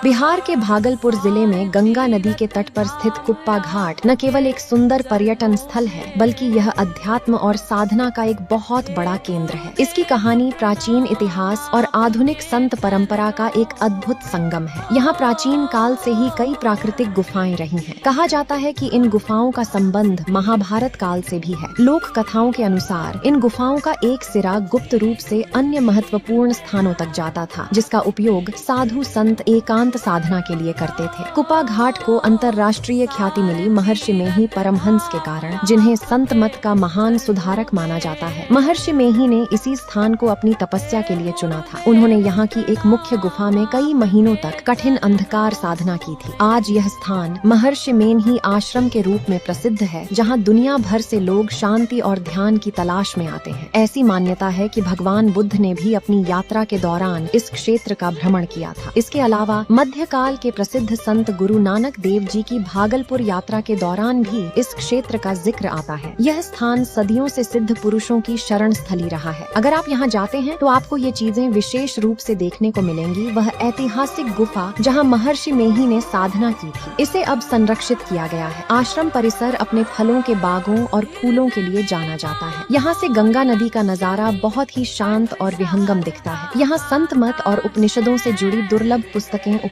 बिहार के भागलपुर जिले में गंगा नदी के तट पर स्थित कुप्पा घाट न केवल एक सुंदर पर्यटन स्थल है, बल्कि यह अध्यात्म और साधना का एक बहुत बड़ा केंद्र है। इसकी कहानी प्राचीन इतिहास और आधुनिक संत परंपरा का एक अद्भुत संगम है। यहाँ प्राचीन काल से ही कई प्राकृतिक गुफाएं रही हैं। कहा जाता है कि इन गुफाओं का संबंध महाभारत काल से भी है। लोक कथाओं के अनुसार इन गुफाओं का एक सिरा गुप्त रूप से अन्य महत्वपूर्ण स्थानों तक जाता था, जिसका उपयोग साधु संत एकांत साधना के लिए करते थे। कुप्पा घाट को अंतर्राष्ट्रीय ख्याति मिली महर्षि मेही परमहंस के कारण, जिन्हें संत मत का महान सुधारक माना जाता है। महर्षि मेही ने इसी स्थान को अपनी तपस्या के लिए चुना था। उन्होंने यहाँ की एक मुख्य गुफा में कई महीनों तक कठिन अंधकार साधना की थी। आज यह स्थान महर्षि मेही आश्रम के रूप में प्रसिद्ध है, जहाँ दुनिया भर से लोग शांति और ध्यान की तलाश में आते हैं। ऐसी मान्यता है कि भगवान बुद्ध ने भी अपनी यात्रा के दौरान इस क्षेत्र का भ्रमण किया था। इसके अलावा मध्यकाल के प्रसिद्ध संत गुरु नानक देव जी की भागलपुर यात्रा के दौरान भी इस क्षेत्र का जिक्र आता है। यह स्थान सदियों से सिद्ध पुरुषों की शरण स्थली रहा है। अगर आप यहाँ जाते हैं तो आपको ये चीजें विशेष रूप से देखने को मिलेंगी। वह ऐतिहासिक गुफा जहाँ महर्षि मेही ने साधना की थी, इसे अब संरक्षित किया गया है। आश्रम परिसर अपने फलों के बागों और फूलों के लिए जाना जाता है। यहाँ से गंगा नदी का नजारा बहुत ही शांत और विहंगम दिखता है। यहाँ संत मत और उपनिषदों से जुड़ी दुर्लभ पुस्तकें